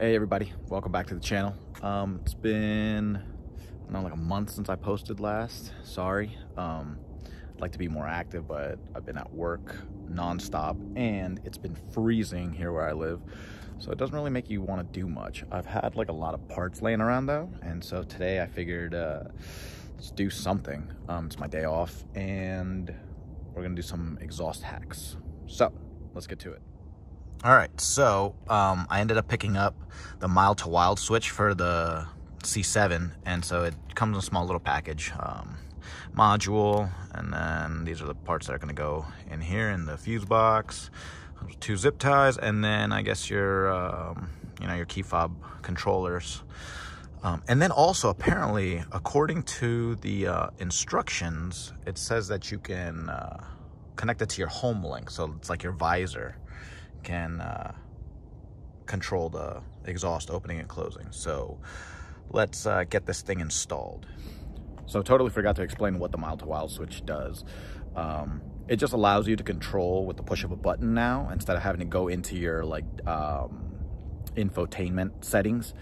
Hey everybody, welcome back to the channel. It's been, I don't know, like a month since I posted last. Sorry. I'd like to be more active, but I've been at work non-stop and it's been freezing here where I live. So it doesn't really make you want to do much. I've had like a lot of parts laying around though. And so today I figured let's do something. It's my day off and we're gonna do some exhaust hacks. So let's get to it. All right, so I ended up picking up the Mild2wild switch for the C7, and so it comes in a small little package, module, and then these are the parts that are gonna go in here in the fuse box, 2 zip ties, and then I guess your, your key fob controllers. And then also apparently, according to the instructions, it says that you can connect it to your Homelink, so it's like your visor can control the exhaust opening and closing. So let's get this thing installed. So totally forgot to explain what the Mild2wild switch does. It just allows you to control with the push of a button now, instead of having to go into your infotainment settings.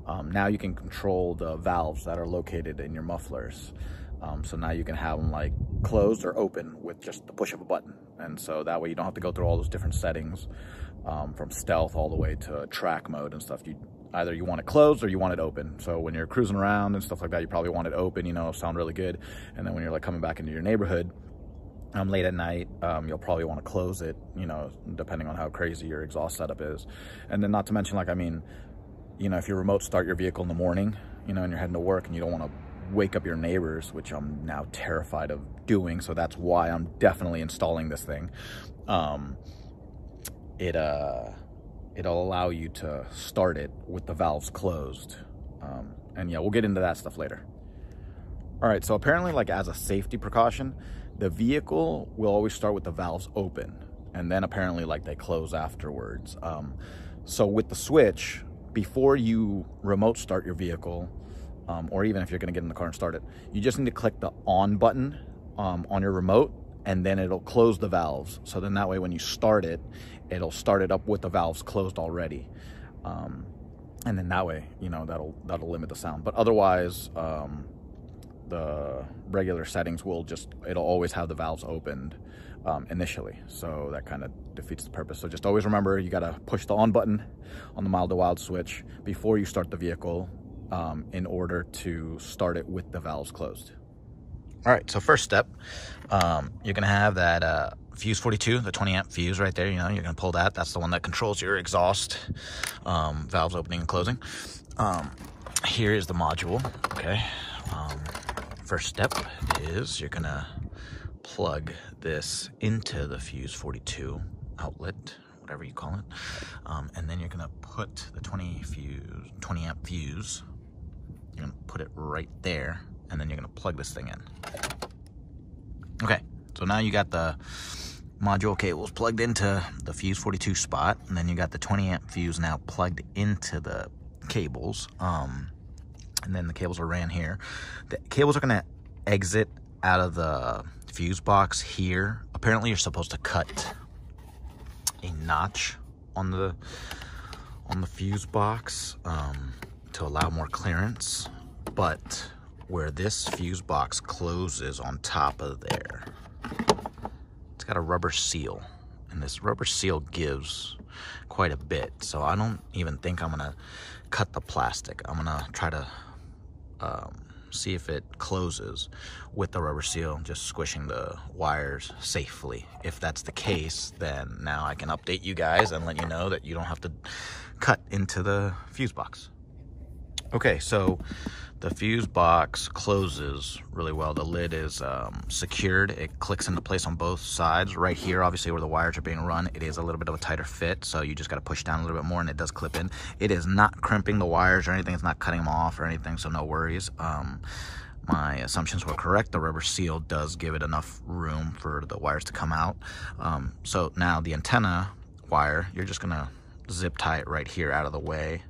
Now you can control the valves that are located in your mufflers. So now you can have them like closed or open with just the push of a button. And so that way you don't have to go through all those different settings, from stealth all the way to track mode and stuff. Either you want it closed or you want it open. So when you're cruising around and stuff like that, you probably want it open, sound really good. And then when you're like coming back into your neighborhood, late at night, you'll probably want to close it, depending on how crazy your exhaust setup is. And then not to mention, if you remote start your vehicle in the morning, and you're heading to work and you don't want to wake up your neighbors, which I'm now terrified of doing, so that's why I'm definitely installing this thing. It'll allow you to start it with the valves closed, and yeah, we'll get into that stuff later. All right, so apparently, as a safety precaution, the vehicle will always start with the valves open, and then apparently they close afterwards. So with the switch, before you remote start your vehicle, or even if you're gonna get in the car and start it, you just need to click the on button on your remote, and then it'll close the valves. So then that way when you start it, it'll start it up with the valves closed already. And then that way, that'll limit the sound. But otherwise, the regular settings it'll always have the valves opened initially. So that kind of defeats the purpose. So just always remember, you gotta push the on button on the Mild2wild switch before you start the vehicle, in order to start it with the valves closed. All right, so first step, you're gonna have that fuse 42, the 20 amp fuse right there. You're gonna pull that. That's the one that controls your exhaust valves opening and closing. Here is the module. Okay. First step is you're gonna plug this into the fuse 42 outlet, whatever you call it, and then you're gonna put the 20 amp fuse. You're gonna put it right there, and then you're gonna plug this thing in. Okay, so now you got the module cables plugged into the fuse 42 spot, and then you got the 20 amp fuse now plugged into the cables, and then the cables are ran here. The cables are gonna exit out of the fuse box here. Apparently you're supposed to cut a notch on the fuse box to allow more clearance, but where this fuse box closes on top of there, it's got a rubber seal, and this rubber seal gives quite a bit. So I don't even think I'm gonna cut the plastic. I'm gonna try to see if it closes with the rubber seal, just squishing the wires safely. If that's the case, then now I can update you guys and let you know that you don't have to cut into the fuse box. Okay, so the fuse box closes really well. The lid is secured. It clicks into place on both sides. Right here, obviously where the wires are being run, it is a little bit of a tighter fit, so you just got to push down a little bit more and it does clip in. It is not crimping the wires or anything. It's not cutting them off or anything, so no worries. My assumptions were correct. The rubber seal does give it enough room for the wires to come out. So now the antenna wire, you're just gonna zip tie it right here out of the way.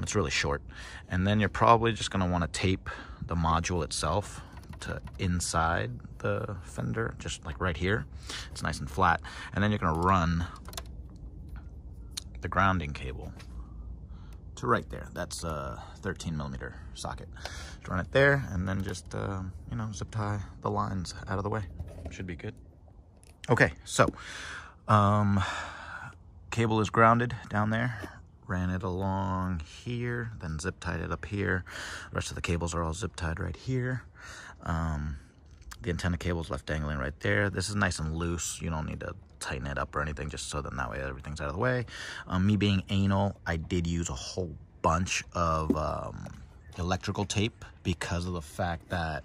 It's really short. And then you're probably just gonna wanna tape the module itself to inside the fender, just like right here. It's nice and flat. And then you're gonna run the grounding cable to right there. That's a 13mm socket. Just run it there, and then just, you know, zip tie the lines out of the way. Should be good. Okay, so, cable is grounded down there. Ran it along here, then zip tied it up here. The rest of the cables are all zip tied right here. The antenna cable is left dangling right there. This is nice and loose. You don't need to tighten it up or anything, just so that way everything's out of the way. Me being anal, I did use a whole bunch of electrical tape because of the fact that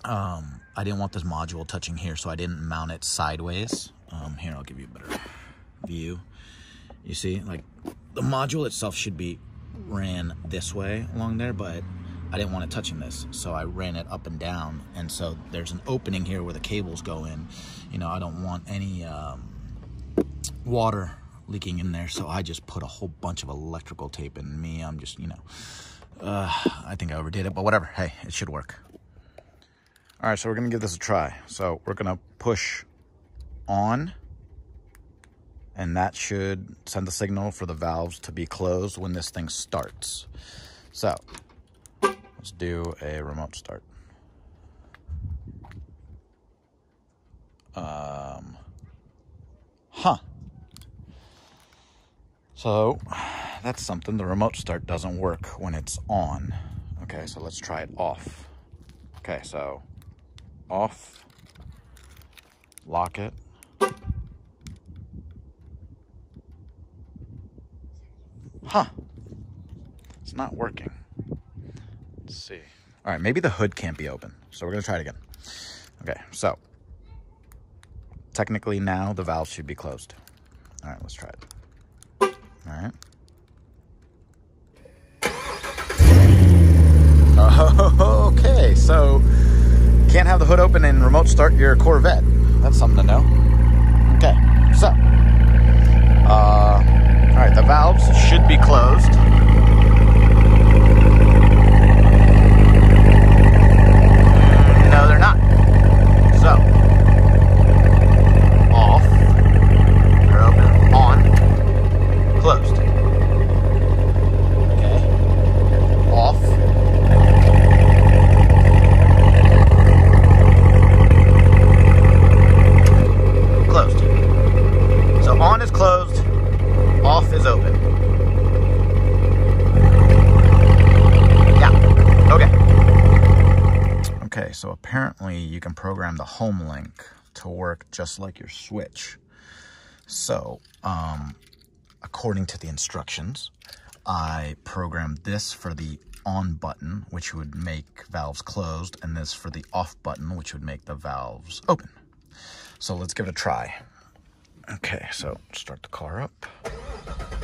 I didn't want this module touching here, so I didn't mount it sideways. Here, I'll give you a better view. You see, like, the module itself should be ran this way along there, but I didn't want it touching this, so I ran it up and down. And so there's an opening here where the cables go in. You know, I don't want any water leaking in there, so I just put a whole bunch of electrical tape in. Me, I'm just, you know, I think I overdid it, but whatever. Hey, it should work. All right, so we're gonna give this a try. So we're gonna push on, and that should send the signal for the valves to be closed when this thing starts. So let's do a remote start. So that's something. The remote start doesn't work when it's on. Okay, so let's try it off. Okay, so off, lock it. It's not working. Let's see. All right, maybe the hood can't be open, so we're gonna try it again. Okay, so technically now the valve should be closed. All right, let's try it. All right. Okay, so can't have the hood open and remote start your Corvette. That's something to know. Okay, so all right, the valves should be closed. No, they're not. So off, they're open, on, closed. Okay, off. Closed. So on is closed, off is open. Yeah, okay. Okay, so apparently you can program the Homelink to work just like your switch. So, according to the instructions, I programmed this for the on button, which would make valves closed, and this for the off button, which would make the valves open. So let's give it a try. Okay, so start the car up.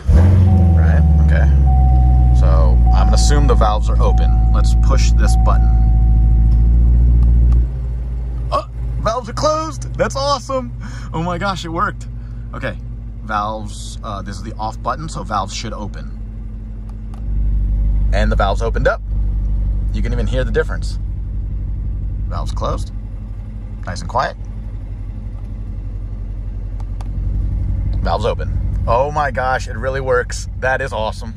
Right, okay. So I'm gonna assume the valves are open. Let's push this button. Oh, valves are closed. That's awesome. Oh my gosh, it worked. Okay, valves, this is the off button, so valves should open. And the valves opened up. You can even hear the difference. Valves closed. Nice and quiet. Valves open. Oh my gosh, it really works. That is awesome.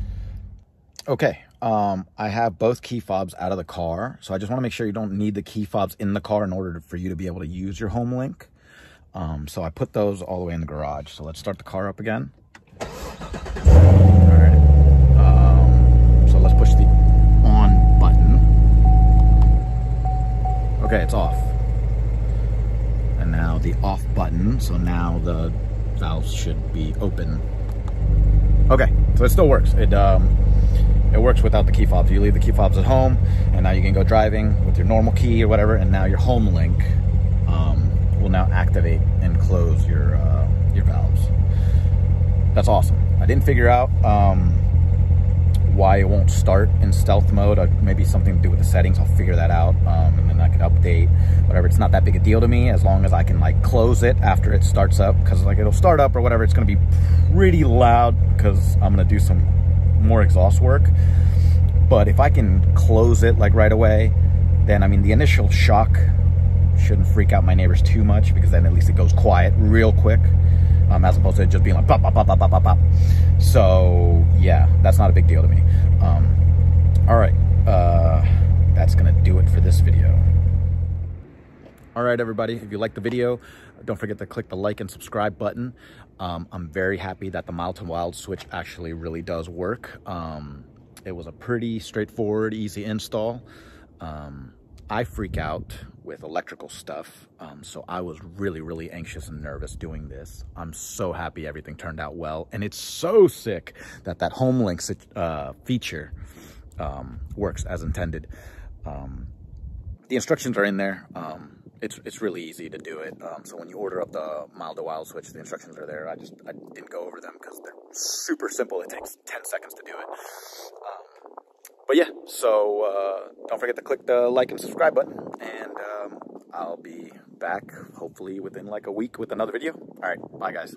Okay, I have both key fobs out of the car, so I just want to make sure you don't need the key fobs in the car in order for you to be able to use your Homelink. So I put those all the way in the garage. So let's start the car up again. All right. So let's push the on button. Okay, it's off. And now the off button. So now the valves should be open. Okay, so it still works. It works without the key fobs. You leave the key fobs at home, and now you can go driving with your normal key or whatever, and now your Homelink will now activate and close your valves. That's awesome. I didn't figure out why it won't start in stealth mode. Maybe something to do with the settings. I'll figure that out, and then I can update whatever. It's not that big a deal to me as long as I can like close it after it starts up, because like it'll start up or whatever. It's going to be pretty loud because I'm going to do some more exhaust work. But if I can close it like right away, then I mean the initial shock shouldn't freak out my neighbors too much, because then at least it goes quiet real quick, as opposed to it just being like pop, pop, pop, pop, pop, pop. So yeah, that's that's not a big deal to me. All right, that's gonna do it for this video. All right, everybody, if you like the video, don't forget to click the like and subscribe button. I'm very happy that the Mild2wild switch actually really does work. It was a pretty straightforward, easy install. I freak out with electrical stuff, so I was really anxious and nervous doing this. I'm so happy everything turned out well, and it's so sick that that Homelink feature works as intended. The instructions are in there. It's really easy to do it. So when you order up the Mild2wild switch, the instructions are there. I didn't go over them because they're super simple. It takes 10 seconds to do it. But yeah, so don't forget to click the like and subscribe button, and I'll be back hopefully within like a week with another video. All right, bye guys.